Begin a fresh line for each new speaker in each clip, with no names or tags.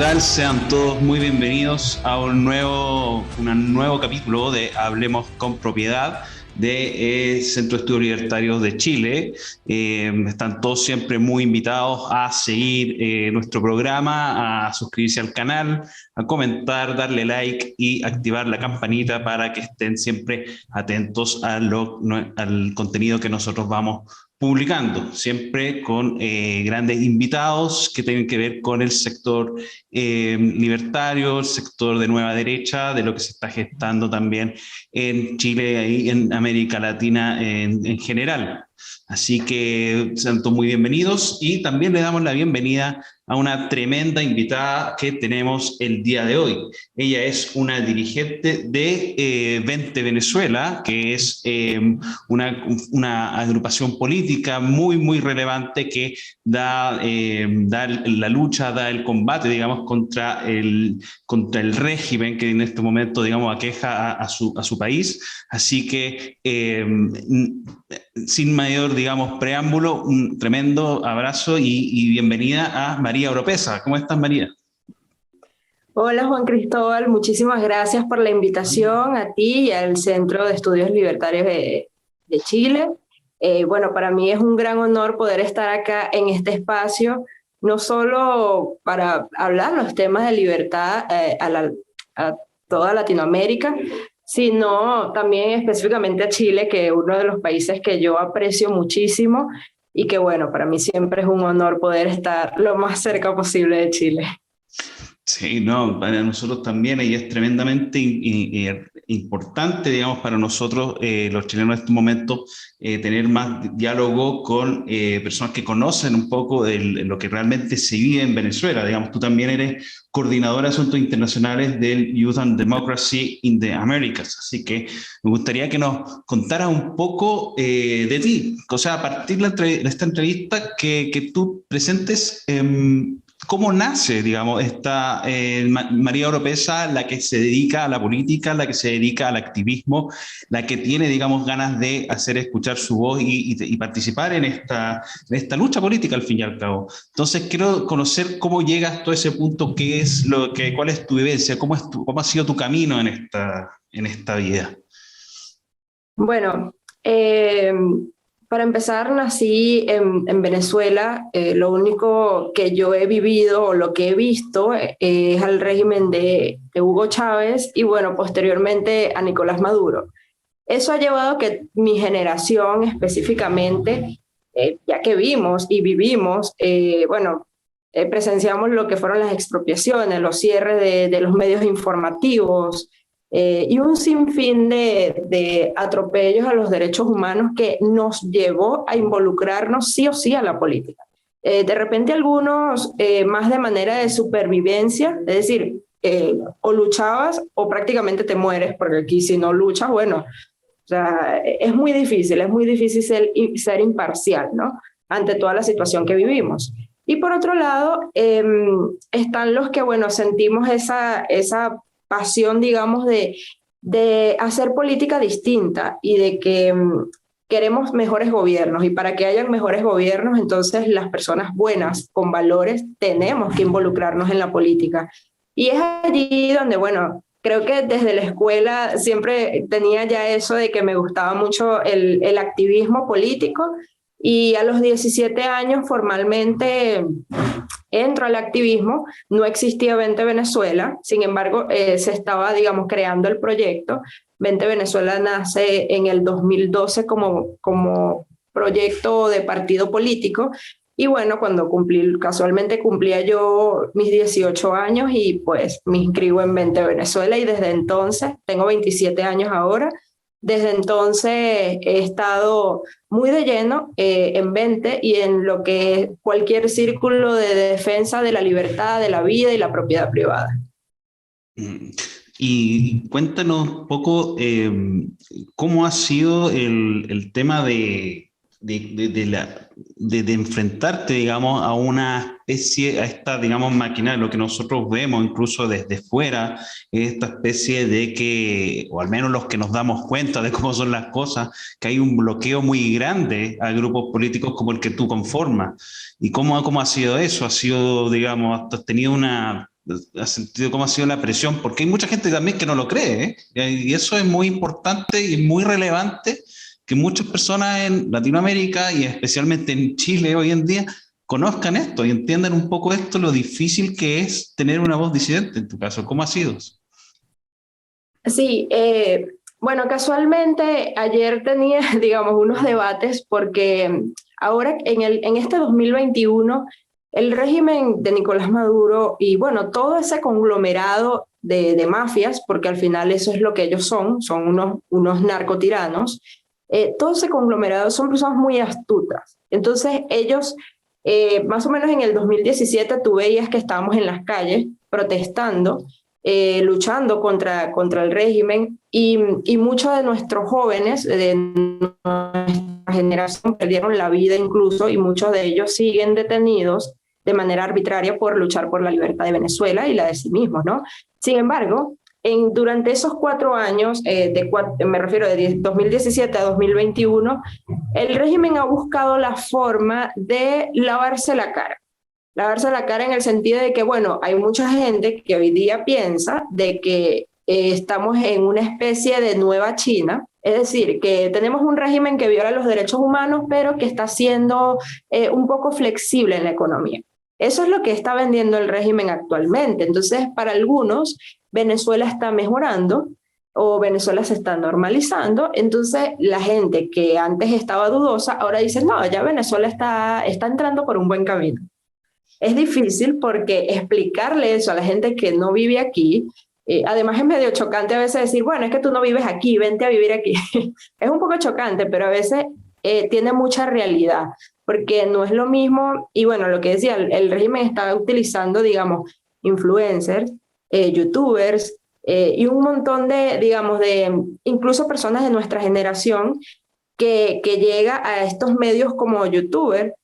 tal? Sean todos muy bienvenidos a un nuevo capítulo de Hablemos con Propiedad de Centro de Estudios Libertarios de Chile. Están todos siempre muy invitados a seguir nuestro programa, a suscribirse al canal, a comentar, darle like y activar la campanita para que estén siempre atentos al contenido que nosotros vamos publicando, siempre con grandes invitados que tienen que ver con el sector libertario, el sector de nueva derecha, de lo que se está gestando también en Chile y en América Latina en general. Así que sean todos muy bienvenidos y también le damos la bienvenida a una tremenda invitada que tenemos el día de hoy. Ella es una dirigente de Vente Venezuela, que es una agrupación política muy relevante que da la lucha, da el combate, digamos, contra el régimen que en este momento, digamos, aqueja a su país. Así que sin mayor, digamos, preámbulo, un tremendo abrazo y bienvenida a María Oropesa. ¿Cómo estás, María?
Hola Juan Cristóbal, muchísimas gracias por la invitación a ti y al Centro de Estudios Libertarios de Chile. Bueno, para mí es un gran honor poder estar acá en este espacio, no solo para hablar los temas de libertad a toda Latinoamérica, sino también específicamente a Chile, que es uno de los países que yo aprecio muchísimo y que bueno, para mí siempre es un honor poder estar lo más cerca posible de Chile.
Sí, no, para nosotros también y es tremendamente importante, digamos, para nosotros los chilenos en este momento tener más diálogo con personas que conocen un poco de lo que realmente se vive en Venezuela. Digamos, tú también eres coordinadora de asuntos internacionales del Youth and Democracy in the Americas, así que me gustaría que nos contaras un poco de ti, o sea, a partir de esta entrevista que tú presentes. ¿Cómo nace, digamos, esta María Oropesa, la que se dedica a la política, la que se dedica al activismo, la que tiene, digamos, ganas de hacer escuchar su voz y participar en esta lucha política, al fin y al cabo? Entonces, quiero conocer cómo llegas a todo ese punto, cuál es tu vivencia, cómo ha sido tu camino en esta vida.
Bueno, para empezar, nací en Venezuela. Lo único que yo he vivido o lo que he visto es al régimen de Hugo Chávez y, bueno, posteriormente a Nicolás Maduro. Eso ha llevado a que mi generación específicamente, ya que vimos y vivimos, bueno, presenciamos lo que fueron las expropiaciones, los cierres de los medios informativos, y un sinfín de atropellos a los derechos humanos que nos llevó a involucrarnos sí o sí a la política. De repente algunos más de manera de supervivencia, es decir, o luchabas o prácticamente te mueres, porque aquí si no luchas, bueno, o sea, es muy difícil ser imparcial, ¿no? Ante toda la situación que vivimos. Y por otro lado, están los que, bueno, sentimos esa pasión, digamos, de hacer política distinta y de que queremos mejores gobiernos. Y para que hayan mejores gobiernos, entonces las personas buenas, con valores, tenemos que involucrarnos en la política. Y es allí donde, bueno, creo que desde la escuela siempre tenía ya eso de que me gustaba mucho el activismo político y a los 17 años formalmente entro al activismo. No existía Vente Venezuela, sin embargo se estaba, digamos, creando el proyecto. Vente Venezuela nace en el 2012 como proyecto de partido político. Y bueno, cuando casualmente cumplía yo mis 18 años y pues me inscribo en Vente Venezuela y desde entonces, tengo 27 años ahora, desde entonces he estado muy de lleno en Vente y en lo que es cualquier círculo de defensa de la libertad, de la vida y la propiedad privada.
Y cuéntanos un poco cómo ha sido el tema de enfrentarte, digamos, a una especie, a esta, digamos, maquinaria, lo que nosotros vemos incluso desde fuera, esta especie de que, o al menos los que nos damos cuenta de cómo son las cosas, que hay un bloqueo muy grande a grupos políticos como el que tú conformas. ¿Y cómo ha sido eso? ¿Ha sido, digamos, has tenido has sentido cómo ha sido la presión, porque hay mucha gente también que no lo cree, ¿eh? Y eso es muy importante y muy relevante, que muchas personas en Latinoamérica y especialmente en Chile hoy en día conozcan esto y entiendan un poco esto, lo difícil que es tener una voz disidente en tu caso. ¿Cómo ha sido?
Sí, bueno, casualmente ayer tenía, digamos, unos debates porque ahora en este 2021 el régimen de Nicolás Maduro y bueno, todo ese conglomerado de mafias, porque al final eso es lo que ellos son unos narcotiranos, todo ese conglomerado son personas muy astutas. Entonces ellos, más o menos en el 2017 tú veías que estábamos en las calles protestando, luchando contra el régimen y muchos de nuestros jóvenes de nuestra generación perdieron la vida incluso y muchos de ellos siguen detenidos de manera arbitraria por luchar por la libertad de Venezuela y la de sí mismos, ¿no? Sin embargo, durante esos 4 años, me refiero de 2017 a 2021, el régimen ha buscado la forma de lavarse la cara en el sentido de que, bueno, hay mucha gente que hoy día piensa de que estamos en una especie de nueva China, es decir, que tenemos un régimen que viola los derechos humanos, pero que está siendo un poco flexible en la economía. Eso es lo que está vendiendo el régimen actualmente. Entonces, para algunos, Venezuela está mejorando o Venezuela se está normalizando. Entonces, la gente que antes estaba dudosa, ahora dice, no, ya Venezuela está entrando por un buen camino. Es difícil porque explicarle eso a la gente que no vive aquí, además es medio chocante a veces decir, bueno, es que tú no vives aquí, vente a vivir aquí. Es un poco chocante, pero a veces tiene mucha realidad, porque no es lo mismo, y bueno, lo que decía, el régimen está utilizando, digamos, influencers, youtubers, y un montón de, digamos, de incluso personas de nuestra generación que llega a estos medios como youtuber,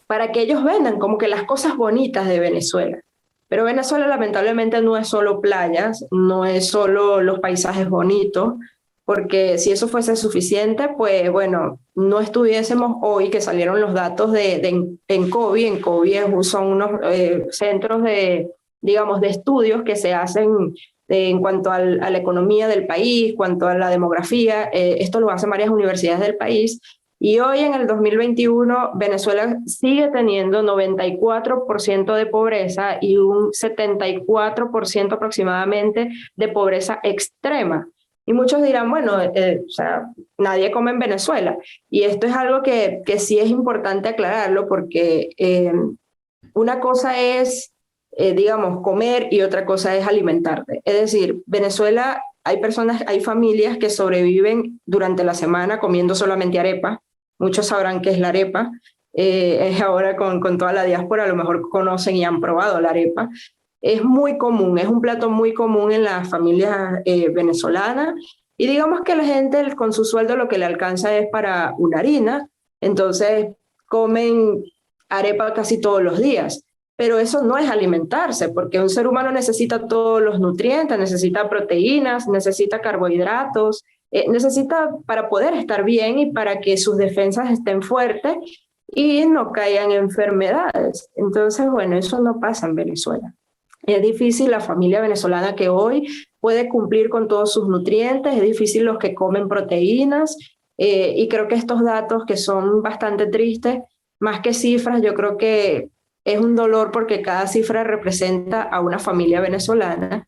para que ellos vendan como que las cosas bonitas de Venezuela. Pero Venezuela lamentablemente no es solo playas, no es solo los paisajes bonitos, porque si eso fuese suficiente, pues bueno, no estuviésemos hoy que salieron los datos de ENCOVI. ENCOVI son unos centros de, digamos, de estudios que se hacen en cuanto a la economía del país, cuanto a la demografía. Esto lo hacen varias universidades del país. Y hoy en el 2021 Venezuela sigue teniendo 94% de pobreza y un 74% aproximadamente de pobreza extrema. Y muchos dirán, bueno, o sea, nadie come en Venezuela. Y esto es algo que sí es importante aclararlo porque una cosa es, digamos, comer y otra cosa es alimentarte. Es decir, Venezuela hay personas, hay familias que sobreviven durante la semana comiendo solamente arepa. Muchos sabrán qué es la arepa. Es ahora con toda la diáspora, a lo mejor conocen y han probado la arepa. Es muy común, es un plato muy común en las familias venezolanas. Y digamos que la gente con su sueldo lo que le alcanza es para una harina. Entonces comen arepa casi todos los días. Pero eso no es alimentarse, porque un ser humano necesita todos los nutrientes, necesita proteínas, necesita carbohidratos, necesita para poder estar bien y para que sus defensas estén fuertes y no caigan enfermedades. Entonces, bueno, eso no pasa en Venezuela. Es difícil la familia venezolana que hoy puede cumplir con todos sus nutrientes, es difícil los que comen proteínas, y creo que estos datos que son bastante tristes, más que cifras, yo creo que es un dolor porque cada cifra representa a una familia venezolana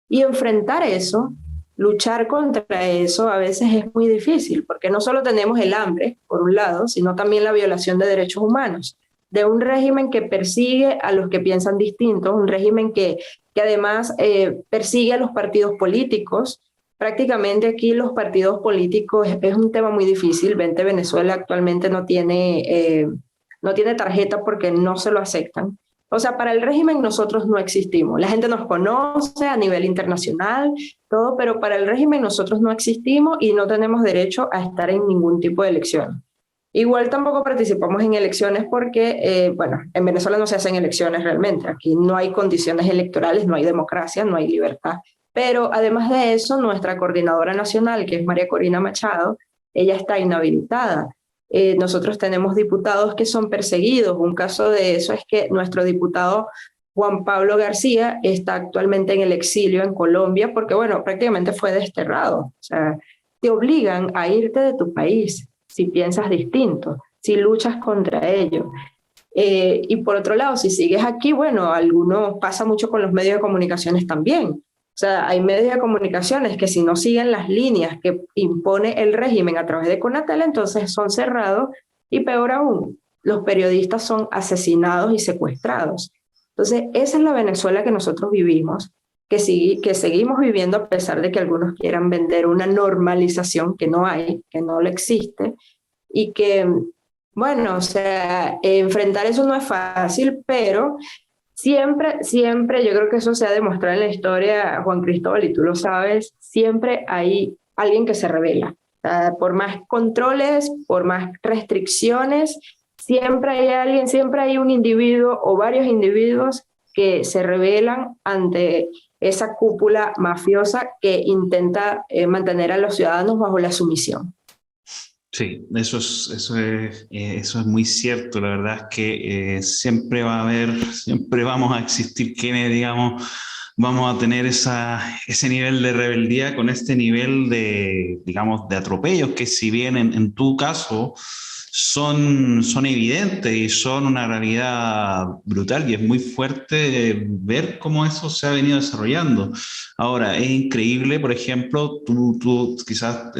y enfrentar eso, luchar contra eso a veces es muy difícil porque no solo tenemos el hambre, por un lado, sino también la violación de derechos humanos, de un régimen que persigue a los que piensan distintos, un régimen que además persigue a los partidos políticos. Prácticamente aquí los partidos políticos es un tema muy difícil. Vente, Venezuela actualmente no tiene tarjeta porque no se lo aceptan. O sea, para el régimen nosotros no existimos. La gente nos conoce a nivel internacional, todo, pero para el régimen nosotros no existimos y no tenemos derecho a estar en ningún tipo de elección. Igual tampoco participamos en elecciones porque, bueno, en Venezuela no se hacen elecciones realmente. Aquí no hay condiciones electorales, no hay democracia, no hay libertad. Pero además de eso, nuestra coordinadora nacional, que es María Corina Machado, ella está inhabilitada. Nosotros tenemos diputados que son perseguidos. Un caso de eso es que nuestro diputado Juan Pablo García está actualmente en el exilio en Colombia porque, bueno, prácticamente fue desterrado. O sea, te obligan a irte de tu país si piensas distinto, si luchas contra ello. Y por otro lado, si sigues aquí, bueno, algunos pasa mucho con los medios de comunicaciones también. O sea, hay medios de comunicaciones que si no siguen las líneas que impone el régimen a través de Conatel, entonces son cerrados y peor aún, los periodistas son asesinados y secuestrados. Entonces, esa es la Venezuela que nosotros vivimos, que seguimos viviendo a pesar de que algunos quieran vender una normalización que no hay, que no le existe, y que, bueno, o sea, enfrentar eso no es fácil, pero siempre, siempre, yo creo que eso se ha demostrado en la historia, Juan Cristóbal, y tú lo sabes, siempre hay alguien que se revela. O sea, por más controles, por más restricciones, siempre hay alguien, siempre hay un individuo o varios individuos que se rebelan ante esa cúpula mafiosa que intenta mantener a los ciudadanos bajo la sumisión.
Sí, eso es muy cierto. La verdad es que siempre va a haber, siempre vamos a existir quienes, digamos, vamos a tener ese nivel de rebeldía con este nivel de, digamos, de atropellos que si bien en tu caso son evidentes y son una realidad brutal y es muy fuerte ver cómo eso se ha venido desarrollando. Ahora, es increíble, por ejemplo, tú quizás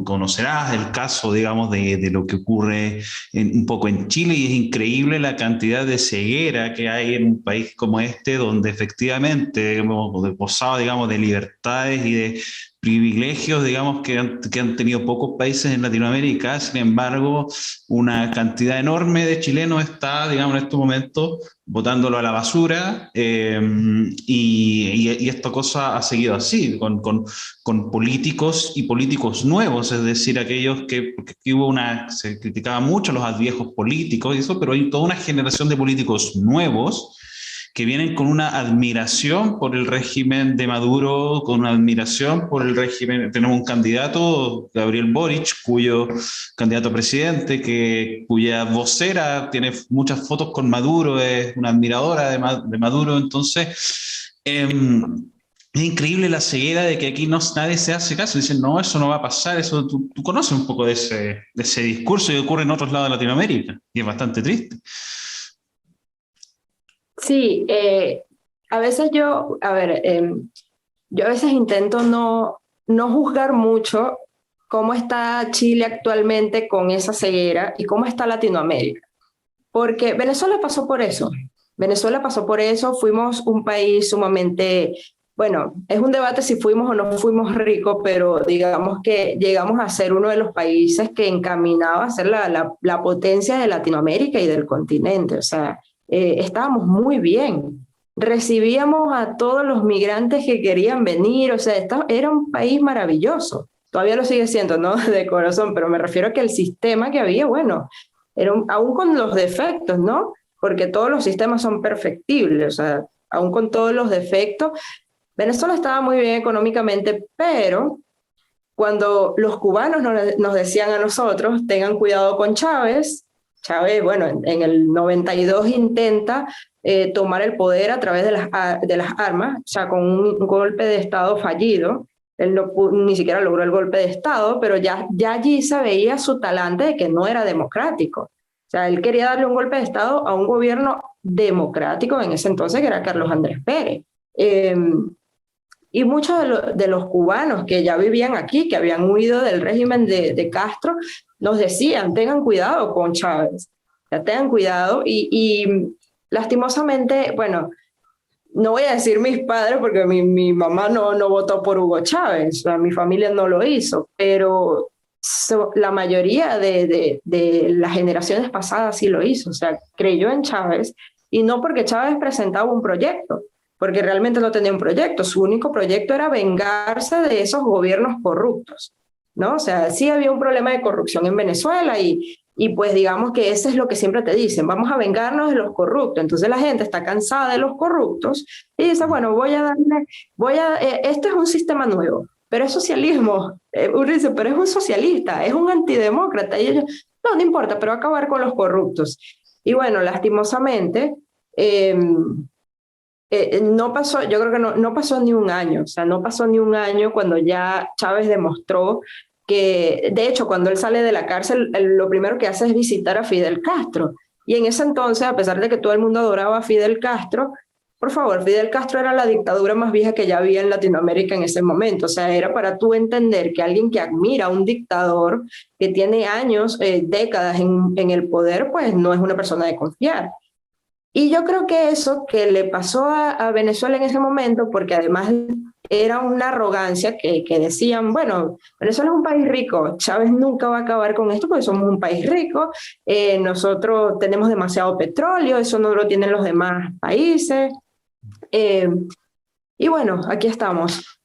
conocerás el caso, digamos, de lo que ocurre un poco en Chile y es increíble la cantidad de ceguera que hay en un país como este, donde efectivamente hemos gozado, digamos, de libertades y de privilegios, digamos, que han tenido pocos países en Latinoamérica. Sin embargo, una cantidad enorme de chilenos está, digamos, en estos momentos botándolo a la basura y esta cosa ha seguido así, con políticos y políticos nuevos, es decir, aquellos porque aquí se criticaba mucho a los viejos políticos y eso, pero hay toda una generación de políticos nuevos que vienen con una admiración por el régimen de Maduro, con una admiración por el régimen. Tenemos un candidato, Gabriel Boric, cuyo candidato a presidente, cuya vocera tiene muchas fotos con Maduro, es una admiradora de Maduro. Entonces, es increíble la ceguera de que aquí nadie se hace caso. Dicen, no, eso no va a pasar. Tú conoces un poco de ese discurso que ocurre en otros lados de Latinoamérica y es bastante triste.
Sí, a veces yo a veces intento no juzgar mucho cómo está Chile actualmente con esa ceguera y cómo está Latinoamérica, porque Venezuela pasó por eso. Venezuela pasó por eso, fuimos un país sumamente, bueno, es un debate si fuimos o no fuimos ricos, pero digamos que llegamos a ser uno de los países que encaminaba a ser la potencia de Latinoamérica y del continente. O sea, estábamos muy bien. Recibíamos a todos los migrantes que querían venir, o sea, era un país maravilloso. Todavía lo sigue siendo, ¿no? De corazón, pero me refiero a que el sistema que había, bueno, aún con los defectos, ¿no? Porque todos los sistemas son perfectibles, o sea, aún con todos los defectos, Venezuela estaba muy bien económicamente, pero cuando los cubanos nos decían a nosotros, tengan cuidado con Chávez, Chávez, bueno, en el 92 intenta tomar el poder a través de las armas, o sea, con un golpe de Estado fallido. Él ni siquiera logró el golpe de Estado, pero ya allí se veía su talante de que no era democrático. O sea, él quería darle un golpe de Estado a un gobierno democrático en ese entonces, que era Carlos Andrés Pérez. Y muchos de los cubanos que ya vivían aquí, que habían huido del régimen de Castro, nos decían, tengan cuidado con Chávez, ya tengan cuidado. Y lastimosamente, bueno, no voy a decir mis padres porque mi mamá no votó por Hugo Chávez, o sea, mi familia no lo hizo, pero la mayoría de las generaciones pasadas sí lo hizo, o sea, creyó en Chávez y no porque Chávez presentaba un proyecto, porque realmente no tenía un proyecto, su único proyecto era vengarse de esos gobiernos corruptos, ¿no? O sea, sí había un problema de corrupción en Venezuela y pues digamos que eso es lo que siempre te dicen, vamos a vengarnos de los corruptos. Entonces la gente está cansada de los corruptos y dice, bueno, esto es un sistema nuevo, pero es socialismo. Uno dice, pero es un socialista, es un antidemócrata. Y ellos, no importa, pero acabar con los corruptos. Y bueno, lastimosamente, no pasó, yo creo que no pasó ni un año, o sea, no pasó ni un año cuando ya Chávez demostró que, de hecho, cuando él sale de la cárcel, lo primero que hace es visitar a Fidel Castro. Y en ese entonces, a pesar de que todo el mundo adoraba a Fidel Castro, por favor, Fidel Castro era la dictadura más vieja que ya había en Latinoamérica en ese momento. O sea, era para tú entender que alguien que admira a un dictador que tiene años, décadas en el poder, pues no es una persona de confiar. Y yo creo que eso que le pasó a Venezuela en ese momento, porque además era una arrogancia que decían, bueno, Venezuela es un país rico, Chávez nunca va a acabar con esto porque somos un país rico, nosotros tenemos demasiado petróleo, eso no lo tienen los demás países. Eh, y bueno, aquí estamos.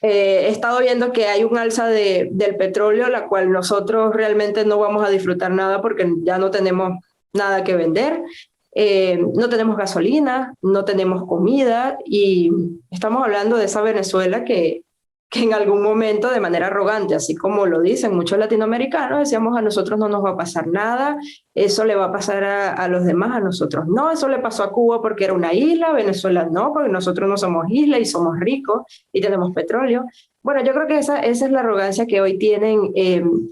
He estado viendo que hay un alza del petróleo, la cual nosotros realmente no vamos a disfrutar nada porque ya no tenemos nada que vender. No tenemos gasolina, no tenemos comida y estamos hablando de esa Venezuela que en algún momento de manera arrogante, así como lo dicen muchos latinoamericanos, decíamos a nosotros no nos va a pasar nada, eso le va a pasar a los demás, a nosotros no, eso le pasó a Cuba porque era una isla, Venezuela no, porque nosotros no somos isla y somos ricos y tenemos petróleo. Bueno, yo creo que esa es la arrogancia que hoy tienen,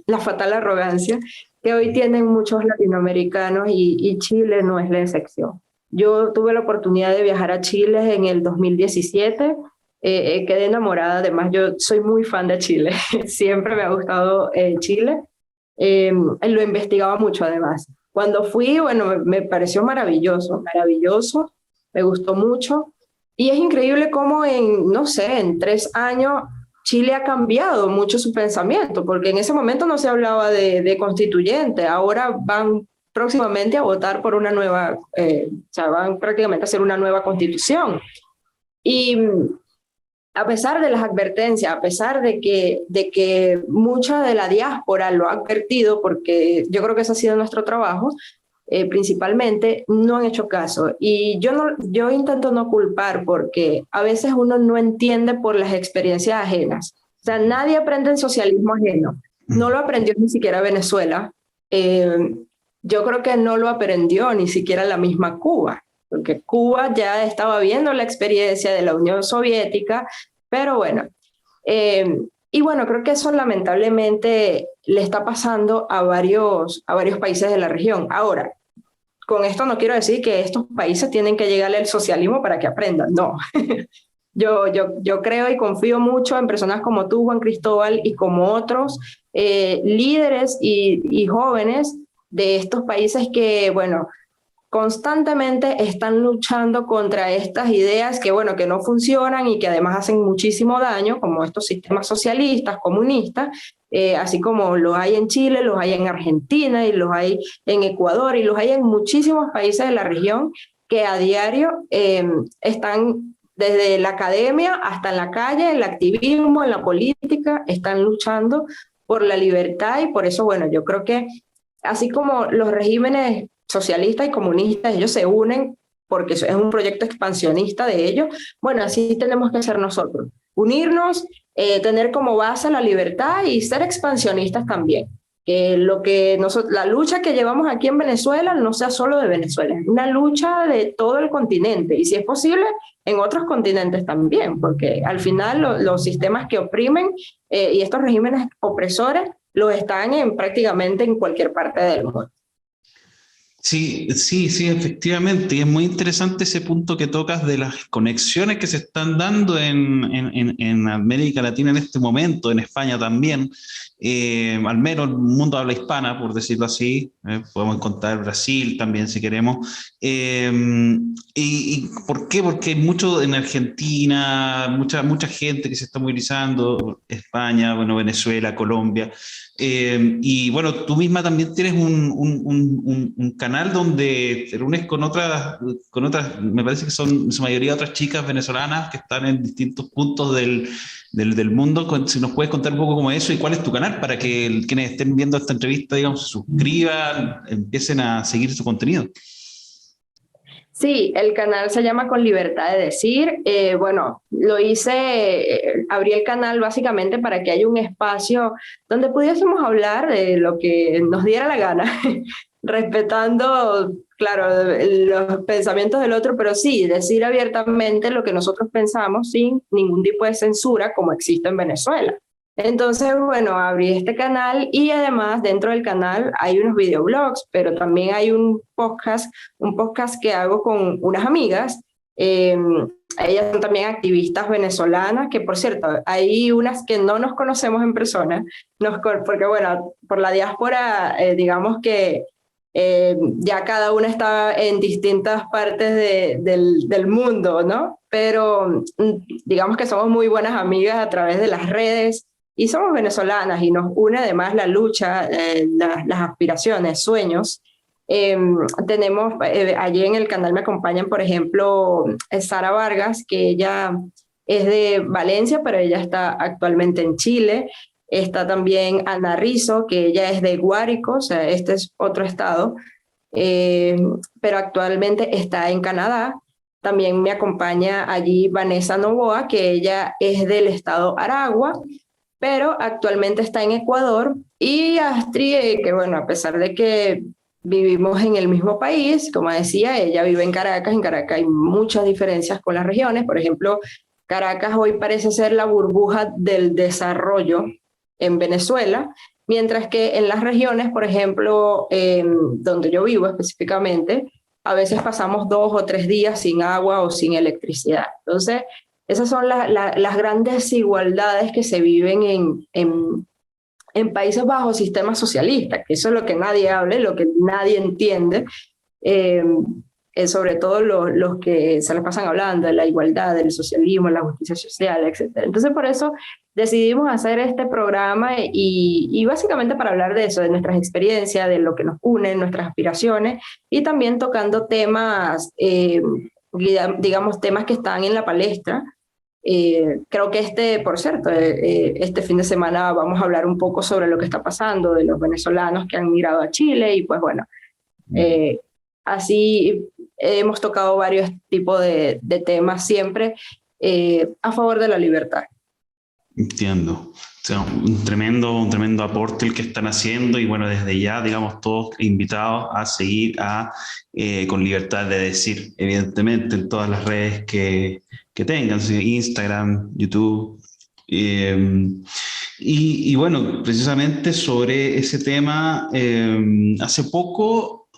la fatal arrogancia que hoy tienen muchos latinoamericanos y Chile no es la excepción. Yo tuve la oportunidad de viajar a Chile en el 2017, quedé enamorada, además yo soy muy fan de Chile, siempre me ha gustado Chile, lo investigaba mucho además. Cuando fui, bueno, me pareció maravilloso, maravilloso, me gustó mucho y es increíble cómo en, no sé, en 3 años Chile ha cambiado mucho su pensamiento, porque en ese momento no se hablaba de constituyente, ahora van próximamente a votar por una nueva, o sea, van prácticamente a hacer una nueva constitución. Y a pesar de las advertencias, a pesar de que mucha de la diáspora lo ha advertido, porque yo creo que ese ha sido nuestro trabajo, principalmente, no han hecho caso. Y yo intento no culpar porque a veces uno no entiende por las experiencias ajenas. O sea, nadie aprende en socialismo ajeno. No lo aprendió ni siquiera Venezuela. Eh, yo creo que no lo aprendió ni siquiera la misma Cuba, porque Cuba ya estaba viendo la experiencia de la Unión Soviética, pero bueno. Eh, y bueno, creo que eso lamentablemente le está pasando a varios países de la región. Ahora, con esto no quiero decir que estos países tienen que llegarle al socialismo para que aprendan, no. Yo creo y confío mucho en personas como tú, Juan Cristóbal, y como otros líderes y jóvenes de estos países que, bueno, constantemente están luchando contra estas ideas que, bueno, que no funcionan y que además hacen muchísimo daño, como estos sistemas socialistas, comunistas, así como los hay en Chile, los hay en Argentina y los hay en Ecuador y los hay en muchísimos países de la región que a diario están desde la academia hasta en la calle, en el activismo, en la política, están luchando por la libertad y por eso, bueno, yo creo que así como los regímenes socialistas y comunistas, ellos se unen porque es un proyecto expansionista de ellos, bueno, así tenemos que ser nosotros, unirnos, tener como base la libertad y ser expansionistas también. Que lo que nosotros, la lucha que llevamos aquí en Venezuela no sea solo de Venezuela, es una lucha de todo el continente y si es posible en otros continentes también, porque al final los sistemas que oprimen y estos regímenes opresores los están prácticamente en cualquier parte del mundo.
Sí, sí, sí, efectivamente. Y es muy interesante ese punto que tocas de las conexiones que se están dando en América Latina en este momento, en España también, al menos el mundo habla hispana, por decirlo así. Podemos encontrar Brasil también si queremos. ¿Y por qué? Porque hay mucho en Argentina, mucha gente que se está movilizando, España, bueno, Venezuela, Colombia. Y bueno, tú misma también tienes un canal donde te reúnes con otras, me parece que son en su mayoría otras chicas venezolanas que están en distintos puntos del mundo. Si nos puedes contar un poco cómo es eso y cuál es tu canal para que quienes estén viendo esta entrevista, digamos, se suscriban, empiecen a seguir su contenido.
Sí, el canal se llama Con Libertad de Decir. Bueno, lo hice, abrí el canal básicamente para que haya un espacio donde pudiésemos hablar de lo que nos diera la gana. respetando, claro, los pensamientos del otro, pero sí, decir abiertamente lo que nosotros pensamos sin ningún tipo de censura como existe en Venezuela. Entonces, bueno, abrí este canal y además dentro del canal hay unos videoblogs, pero también hay un podcast que hago con unas amigas. Ellas son también activistas venezolanas, que por cierto, hay unas que no nos conocemos en persona, porque bueno, por la diáspora, digamos que ya cada una está en distintas partes del mundo, ¿no? Pero digamos que somos muy buenas amigas a través de las redes y somos venezolanas y nos une además la lucha, las aspiraciones, sueños. Eh, tenemos, allí en el canal me acompañan, por ejemplo, Sara Vargas, que ella es de Valencia, pero ella está actualmente en Chile. Está también Ana Rizo, que ella es de Guárico, o sea, este es otro estado, eh, pero actualmente está en Canadá. También me acompaña allí Vanessa Novoa, que ella es del estado Aragua, pero actualmente está en Ecuador. Y Astrid, que bueno, a pesar de que vivimos en el mismo país, como decía, ella vive en Caracas. En Caracas hay muchas diferencias con las regiones. Por ejemplo, Caracas hoy parece ser la burbuja del desarrollo en Venezuela, mientras que en las regiones, por ejemplo, donde yo vivo específicamente, a veces pasamos 2 o 3 días sin agua o sin electricidad. Entonces, esas son las grandes desigualdades que se viven en países bajo sistemas socialistas, que eso es lo que nadie habla, lo que nadie entiende, eh, sobre todo los que se les pasan hablando de la igualdad, del socialismo, la justicia social, etcétera. Entonces, por eso decidimos hacer este programa y básicamente para hablar de eso, de nuestras experiencias, de lo que nos une, nuestras aspiraciones y también tocando temas, digamos, temas que están en la palestra. Creo que por cierto, este fin de semana vamos a hablar un poco sobre lo que está pasando de los venezolanos que han migrado a Chile y pues bueno, eh, así hemos tocado varios tipos de temas siempre a favor de la libertad.
Entiendo. O sea, un tremendo aporte el que están haciendo y bueno, desde ya, digamos, todos invitados a seguir con libertad de decir, evidentemente, en todas las redes que tengan, Instagram, YouTube. Y bueno, precisamente sobre ese tema, hace poco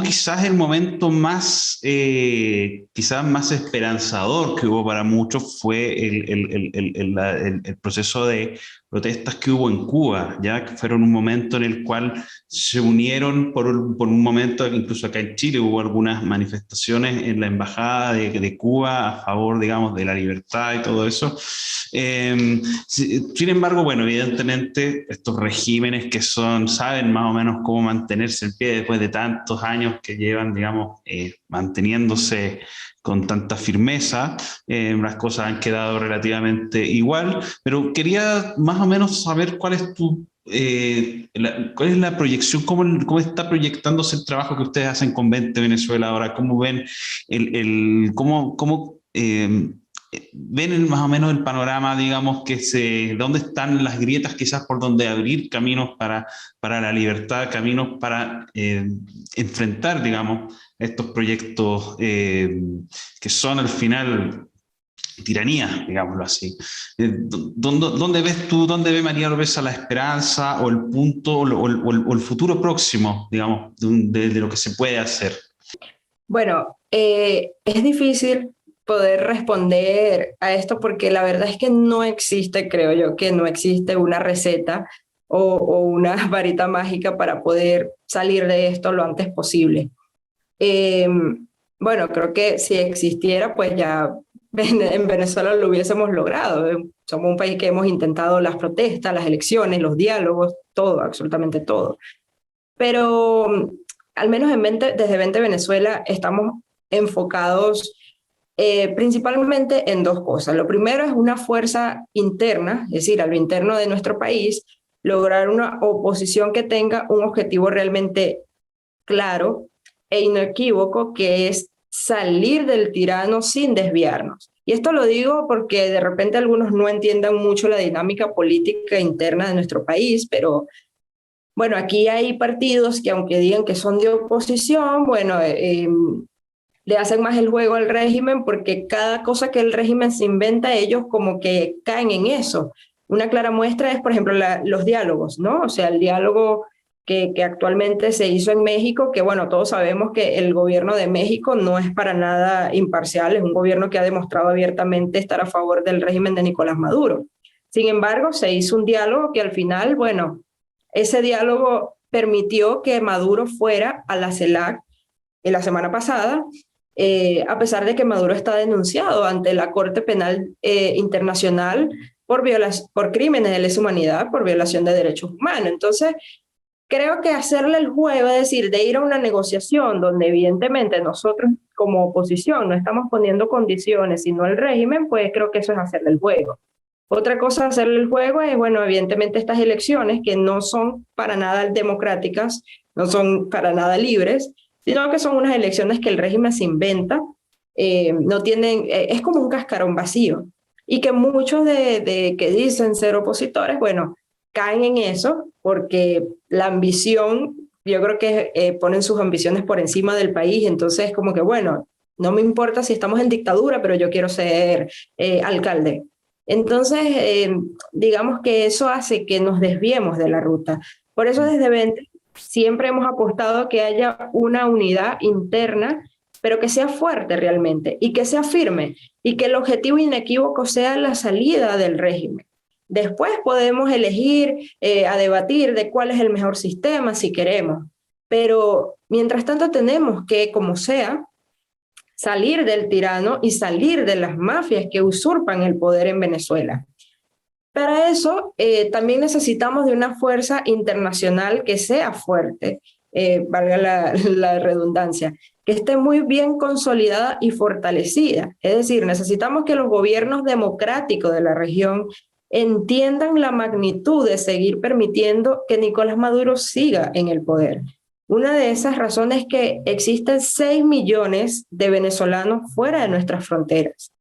quizás el momento más, quizás más esperanzador que hubo para muchos fue el proceso de protestas que hubo en Cuba, ya que fueron un momento en el cual se unieron por un momento, incluso acá en Chile hubo algunas manifestaciones en la embajada de Cuba a favor, digamos, de la libertad y todo eso. Sin embargo, bueno, evidentemente estos regímenes que saben más o menos cómo mantenerse en pie después de tantos años que llevan, digamos, manteniéndose con tanta firmeza, las cosas han quedado relativamente igual, pero quería más o menos saber cuál es cuál es la proyección, cómo está proyectándose el trabajo que ustedes hacen con 20 Venezuela ahora, cómo ven ven más o menos el panorama, digamos, dónde están las grietas quizás por donde abrir caminos para la libertad, caminos para enfrentar, digamos, estos proyectos que son al final tiranía, digámoslo así. ¿Dónde ves tú, dónde ve María López la esperanza o el punto o el futuro próximo, digamos, de lo que se puede hacer?
Bueno, es difícil poder responder a esto porque la verdad es que no existe, creo yo, que no existe una receta o una varita mágica para poder salir de esto lo antes posible. Eh, bueno, creo que si existiera, pues ya en Venezuela lo hubiésemos logrado. Somos un país que hemos intentado las protestas, las elecciones, los diálogos, todo, absolutamente todo. Pero al menos desde 20 Venezuela estamos enfocados principalmente en dos cosas. Lo primero es una fuerza interna, es decir, a lo interno de nuestro país, lograr una oposición que tenga un objetivo realmente claro e inequívoco, que es salir del tirano sin desviarnos. Y esto lo digo porque de repente algunos no entiendan mucho la dinámica política interna de nuestro país, pero Bueno, aquí hay partidos que aunque digan que son de oposición, bueno, le hacen más el juego al régimen porque cada cosa que el régimen se inventa, ellos como que caen en eso. Una clara muestra es, por ejemplo, los diálogos, ¿no? O sea, el diálogo que actualmente se hizo en México, que bueno, todos sabemos que el gobierno de México no es para nada imparcial, es un gobierno que ha demostrado abiertamente estar a favor del régimen de Nicolás Maduro. Sin embargo, se hizo un diálogo que al final, bueno, ese diálogo permitió que Maduro fuera a la CELAC en la semana pasada, a pesar de que Maduro está denunciado ante la Corte Penal Internacional por crímenes de lesa humanidad, por violación de derechos humanos. Entonces, creo que hacerle el juego, es decir, de ir a una negociación donde evidentemente nosotros como oposición no estamos poniendo condiciones, sino el régimen, pues creo que eso es hacerle el juego. Otra cosa, hacerle el juego es, bueno, evidentemente estas elecciones que no son para nada democráticas, no son para nada libres, sino que son unas elecciones que el régimen se inventa, no tienen, es como un cascarón vacío, y que muchos de que dicen ser opositores, bueno, caen en eso porque la ambición, yo creo que ponen sus ambiciones por encima del país, entonces como que, bueno, no me importa si estamos en dictadura, pero yo quiero ser alcalde. Entonces, digamos que eso hace que nos desviemos de la ruta. Por eso desde Vente siempre hemos apostado a que haya una unidad interna, pero que sea fuerte realmente y que sea firme y que el objetivo inequívoco sea la salida del régimen. Después podemos elegir a debatir de cuál es el mejor sistema si queremos, pero mientras tanto tenemos que, como sea, salir del tirano y salir de las mafias que usurpan el poder en Venezuela. Para eso también necesitamos de una fuerza internacional que sea fuerte, valga la redundancia, que esté muy bien consolidada y fortalecida. Es decir, necesitamos que los gobiernos democráticos de la región entiendan la magnitud de seguir permitiendo que Nicolás Maduro siga en el poder. Una de esas razones es que existen 6 millones de venezolanos fuera de nuestras fronteras.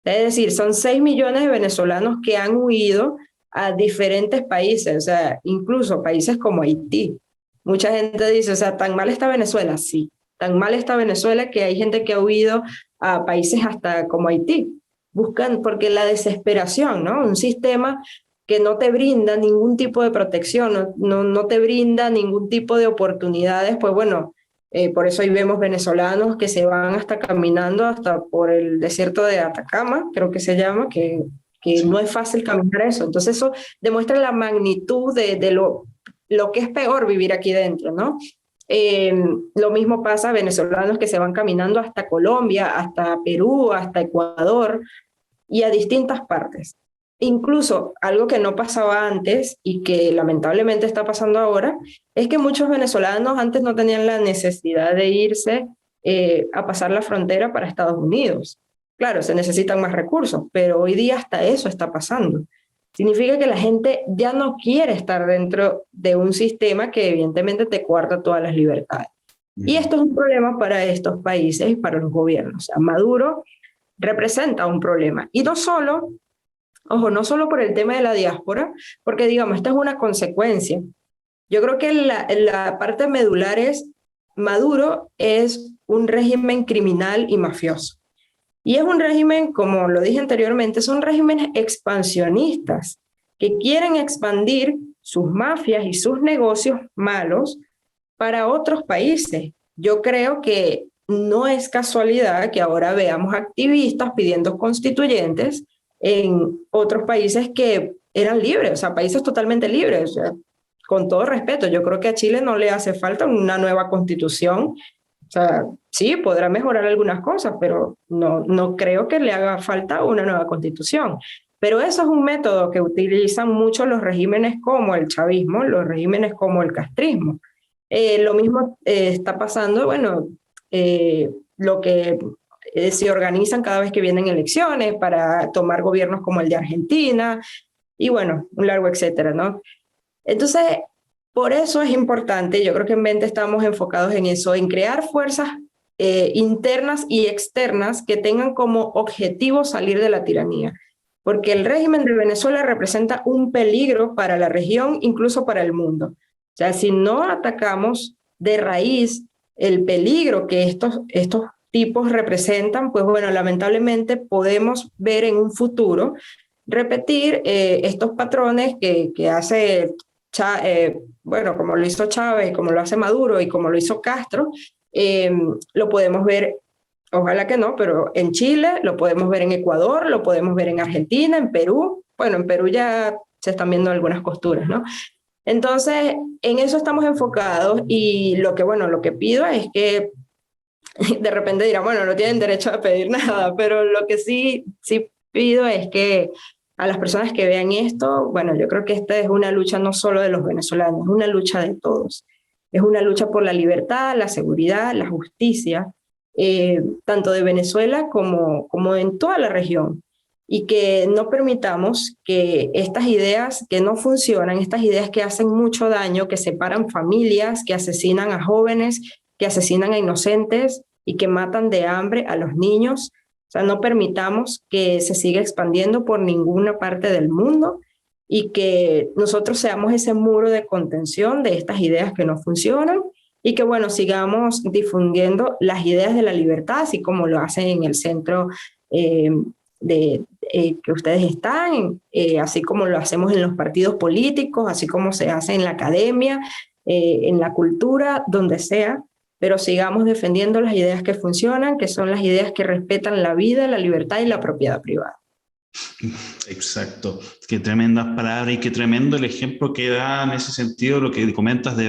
Es decir, son 6 millones de venezolanos que han huido a diferentes países, o sea, incluso países como Haití. Mucha gente dice, o sea, ¿tan mal está Venezuela? Sí, tan mal está Venezuela que hay gente que ha huido a países hasta como Haití. Buscan, porque la desesperación, ¿no? Un sistema que no te brinda ningún tipo de protección, no te brinda ningún tipo de oportunidades, pues bueno, por eso ahí vemos venezolanos que se van hasta caminando hasta por el desierto de Atacama, creo que se llama, que no es fácil caminar eso. Entonces eso demuestra la magnitud de lo que es peor vivir aquí dentro, ¿no? Lo mismo pasa a venezolanos que se van caminando hasta Colombia, hasta Perú, hasta Ecuador y a distintas partes. Incluso algo que no pasaba antes y que lamentablemente está pasando ahora es que muchos venezolanos antes no tenían la necesidad de irse a pasar la frontera para Estados Unidos. Claro, se necesitan más recursos, pero hoy día hasta eso está pasando. Significa que la gente ya no quiere estar dentro de un sistema que evidentemente te coarta todas las libertades. Y esto es un problema para estos países y para los gobiernos. O sea, Maduro representa un problema. Y no solo, ojo, no solo por el tema de la diáspora, porque digamos, esta es una consecuencia. Yo creo que la parte medular es, Maduro es un régimen criminal y mafioso. Y es un régimen, como lo dije anteriormente, son regímenes expansionistas que quieren expandir sus mafias y sus negocios malos para otros países. Yo creo que no es casualidad que ahora veamos activistas pidiendo constituyentes en otros países que eran libres, o sea, países totalmente libres. O sea, con todo respeto, yo creo que a Chile no le hace falta una nueva constitución. O sea, sí, podrá mejorar algunas cosas, pero no creo que le haga falta una nueva constitución. Pero eso es un método que utilizan mucho los regímenes como el chavismo, los regímenes como el castrismo. Lo mismo está pasando, bueno, lo que se organizan cada vez que vienen elecciones para tomar gobiernos como el de Argentina y bueno, un largo etcétera, ¿no? Entonces, por eso es importante, yo creo que en Vente estamos enfocados en eso, en crear fuerzas internas y externas que tengan como objetivo salir de la tiranía, porque el régimen de Venezuela representa un peligro para la región, incluso para el mundo. O sea, si no atacamos de raíz el peligro que estos tipos representan, pues bueno, lamentablemente podemos ver en un futuro repetir estos patrones que hace, bueno, como lo hizo Chávez, como lo hace Maduro y como lo hizo Castro, lo podemos ver, ojalá que no, pero en Chile, lo podemos ver en Ecuador, lo podemos ver en Argentina, en Perú. Bueno, en Perú ya se están viendo algunas costuras, ¿no? Entonces, en eso estamos enfocados y lo que, bueno, lo que pido es que de repente dirán, bueno, no tienen derecho a pedir nada, pero lo que sí pido es que a las personas que vean esto, bueno, yo creo que esta es una lucha no solo de los venezolanos, es una lucha de todos. Es una lucha por la libertad, la seguridad, la justicia, tanto de Venezuela como en toda la región. Y que no permitamos que estas ideas que no funcionan, estas ideas que hacen mucho daño, que separan familias, que asesinan a jóvenes, que asesinan a inocentes y que matan de hambre a los niños, o sea, no permitamos que se siga expandiendo por ninguna parte del mundo y que nosotros seamos ese muro de contención de estas ideas que no funcionan y que, bueno, sigamos difundiendo las ideas de la libertad, así como lo hacen en el centro que ustedes están, así como lo hacemos en los partidos políticos, así como se hace en la academia, en la cultura, donde sea, pero sigamos defendiendo las ideas que funcionan, que son las ideas que respetan la vida, la libertad y la propiedad privada.
Exacto, qué tremendas palabras y qué tremendo el ejemplo que da en ese sentido lo que comentas de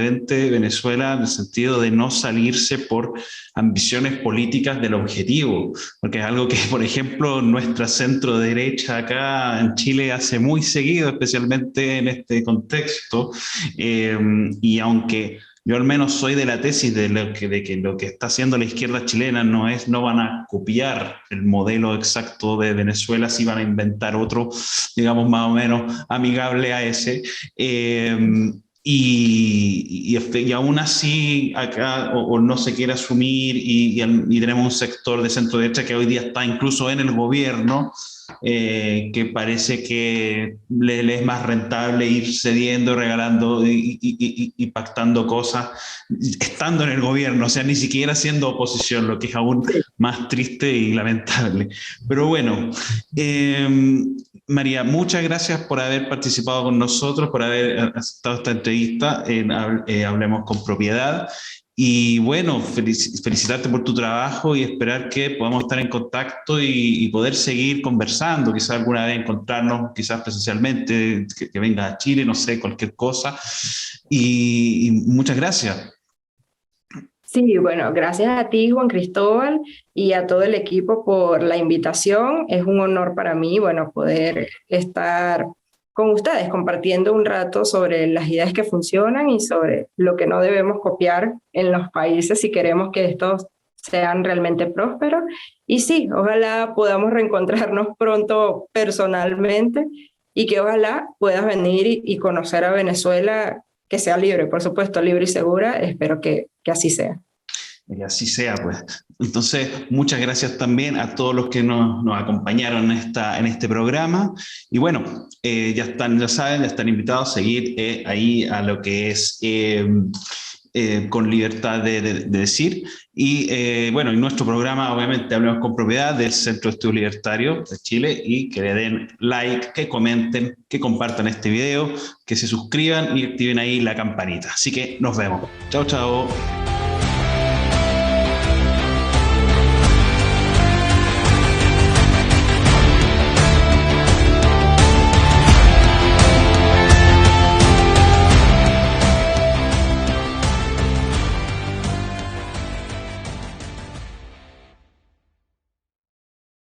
Venezuela, en el sentido de no salirse por ambiciones políticas del objetivo, porque es algo que, por ejemplo, nuestra centro derecha acá en Chile hace muy seguido, especialmente en este contexto, y aunque yo al menos soy de la tesis de que lo que está haciendo la izquierda chilena no van a copiar el modelo exacto de Venezuela, sí van a inventar otro, digamos, más o menos amigable a ese. Y aún así acá o no se quiere asumir y tenemos un sector de centro derecha que hoy día está incluso en el gobierno, que parece que le es más rentable ir cediendo, regalando y pactando cosas estando en el gobierno, o sea, ni siquiera haciendo oposición, lo que es aún más triste y lamentable. Pero bueno, María, muchas gracias por haber participado con nosotros, por haber aceptado esta entrevista en Hablemos con Propiedad. Y bueno, felicitarte por tu trabajo y esperar que podamos estar en contacto y poder seguir conversando, quizás alguna vez encontrarnos, quizás presencialmente, que venga a Chile, no sé, cualquier cosa. Y muchas gracias.
Sí, bueno, gracias a ti, Juan Cristóbal, y a todo el equipo por la invitación. Es un honor para mí, bueno, poder estar con ustedes compartiendo un rato sobre las ideas que funcionan y sobre lo que no debemos copiar en los países si queremos que estos sean realmente prósperos. Y sí, ojalá podamos reencontrarnos pronto personalmente y que ojalá puedas venir y conocer a Venezuela, que sea libre, por supuesto, libre y segura. Espero que así sea.
Y así sea, pues. Entonces, muchas gracias también a todos los que nos acompañaron en este programa. Y bueno, ya saben, ya están invitados a seguir ahí a lo que es Con Libertad de Decir. Y bueno, en nuestro programa, obviamente, Hablemos con Propiedad del Centro de Estudios Libertarios de Chile, y que le den like, que comenten, que compartan este video, que se suscriban y activen ahí la campanita. Así que nos vemos. Chao, chao.